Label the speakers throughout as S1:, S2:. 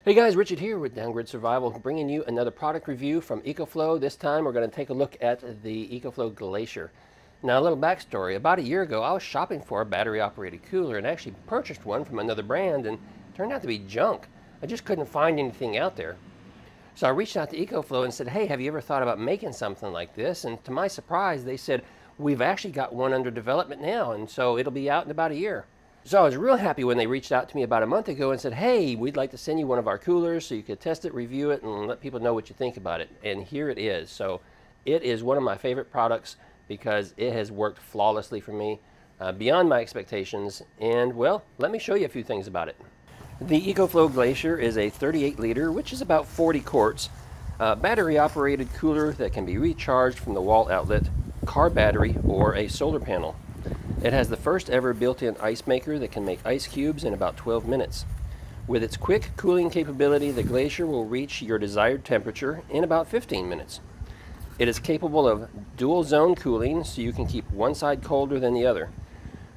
S1: Hey guys, Richard here with Downgrid Survival, bringing you another product review from Ecoflow. This time we're going to take a look at the Ecoflow GLACIER. Now a little backstory. About a year ago I was shopping for a battery operated cooler and actually purchased one from another brand, and it turned out to be junk. I just couldn't find anything out there. So I reached out to Ecoflow and said, hey, have you ever thought about making something like this? And to my surprise they said, we've actually got one under development now, and so it'll be out in about a year. So I was real happy when they reached out to me about a month ago and said, hey, we'd like to send you one of our coolers so you could test it, review it, and let people know what you think about it. And here it is. So it is one of my favorite products because it has worked flawlessly for me, beyond my expectations. And well, let me show you a few things about it. The Ecoflow GLACIER is a 38 liter, which is about 40 quarts, battery operated cooler that can be recharged from the wall outlet, car battery, or a solar panel. It has the first ever built-in ice maker that can make ice cubes in about 12 minutes. With its quick cooling capability, the GLACIER will reach your desired temperature in about 15 minutes. It is capable of dual zone cooling, so you can keep one side colder than the other.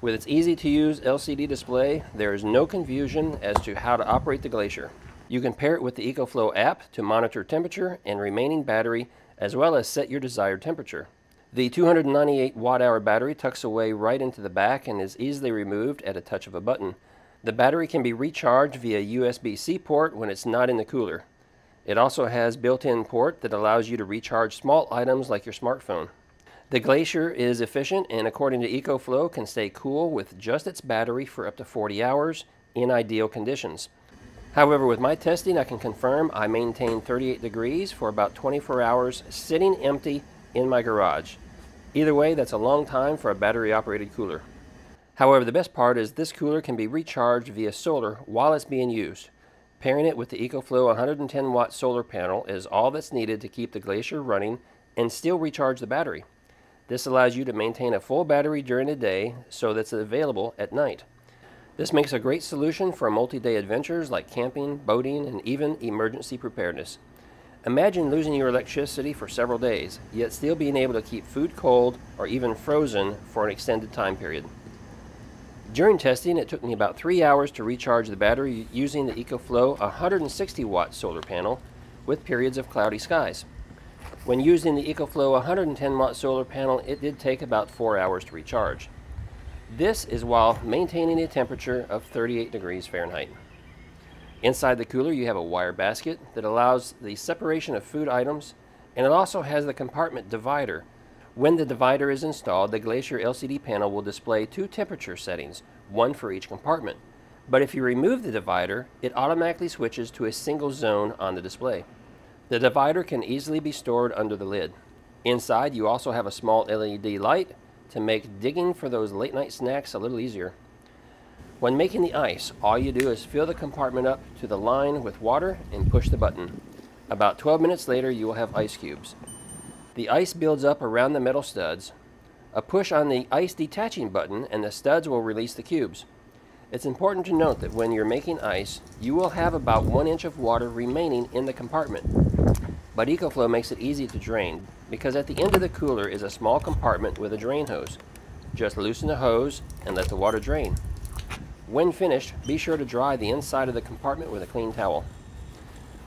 S1: With its easy-to-use LCD display, there is no confusion as to how to operate the GLACIER. You can pair it with the Ecoflow app to monitor temperature and remaining battery, as well as set your desired temperature. The 298 watt-hour battery tucks away right into the back and is easily removed at a touch of a button. The battery can be recharged via USB-C port when it's not in the cooler. It also has built-in port that allows you to recharge small items like your smartphone. The GLACIER is efficient and, according to Ecoflow, can stay cool with just its battery for up to 40 hours in ideal conditions. However, with my testing, I can confirm I maintain 38 degrees for about 24 hours sitting empty in my garage. Either way, that's a long time for a battery operated cooler. However, the best part is this cooler can be recharged via solar while it's being used. Pairing it with the Ecoflow 110 watt solar panel is all that's needed to keep the GLACIER running and still recharge the battery. This allows you to maintain a full battery during the day so that it's available at night. This makes a great solution for multi-day adventures like camping, boating, and even emergency preparedness. Imagine losing your electricity for several days, yet still being able to keep food cold or even frozen for an extended time period. During testing, it took me about 3 hours to recharge the battery using the Ecoflow 160 watt solar panel with periods of cloudy skies. When using the Ecoflow 110 watt solar panel, it did take about 4 hours to recharge. This is while maintaining a temperature of 38 degrees Fahrenheit. Inside the cooler you have a wire basket that allows the separation of food items, and it also has the compartment divider. When the divider is installed, the GLACIER LCD panel will display two temperature settings, one for each compartment. But if you remove the divider, it automatically switches to a single zone on the display. The divider can easily be stored under the lid. Inside you also have a small LED light to make digging for those late night snacks a little easier. When making the ice, all you do is fill the compartment up to the line with water and push the button. About 12 minutes later, you will have ice cubes. The ice builds up around the metal studs. A push on the ice detaching button and the studs will release the cubes. It's important to note that when you're making ice, you will have about 1 inch of water remaining in the compartment. But Ecoflow makes it easy to drain because at the end of the cooler is a small compartment with a drain hose. Just loosen the hose and let the water drain. When finished, be sure to dry the inside of the compartment with a clean towel.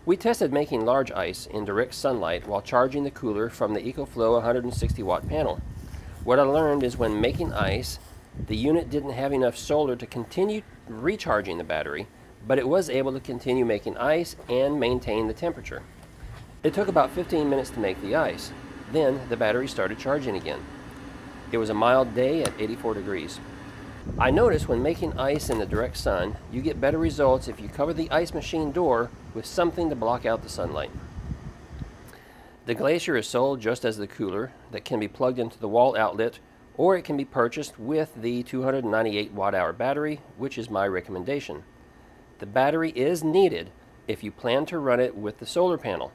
S1: We tested making large ice in direct sunlight while charging the cooler from the Ecoflow 160 watt panel. What I learned is when making ice, the unit didn't have enough solar to continue recharging the battery, but it was able to continue making ice and maintain the temperature. It took about 15 minutes to make the ice. Then the battery started charging again. It was a mild day at 84 degrees. I noticed when making ice in the direct sun, you get better results if you cover the ice machine door with something to block out the sunlight. The GLACIER is sold just as the cooler that can be plugged into the wall outlet, or it can be purchased with the 298 watt-hour battery, which is my recommendation. The battery is needed if you plan to run it with the solar panel.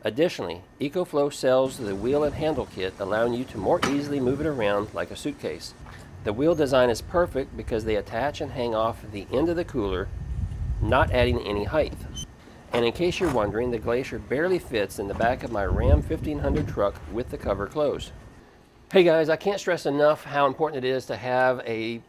S1: Additionally, Ecoflow sells the wheel and handle kit, allowing you to more easily move it around like a suitcase. The wheel design is perfect because they attach and hang off the end of the cooler, not adding any height. And in case you're wondering, the GLACIER barely fits in the back of my Ram 1500 truck with the cover closed. Hey guys, I can't stress enough how important it is to have a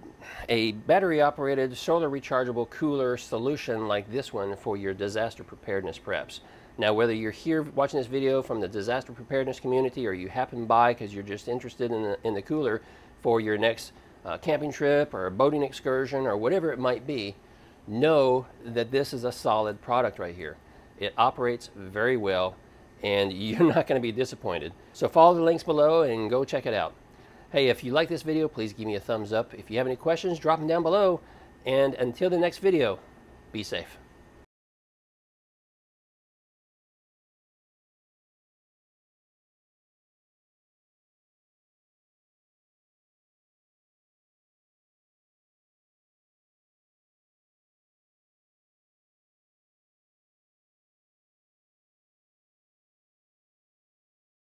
S1: a battery-operated solar rechargeable cooler solution like this one for your disaster preparedness preps. Now, whether you're here watching this video from the disaster preparedness community or you happen by because you're just interested in the cooler for your next camping trip or a boating excursion or whatever it might be, know that this is a solid product right here. It operates very well and you're not going to be disappointed. So follow the links below and go check it out. Hey, if you like this video, please give me a thumbs up. If you have any questions, drop them down below. And until the next video, be safe.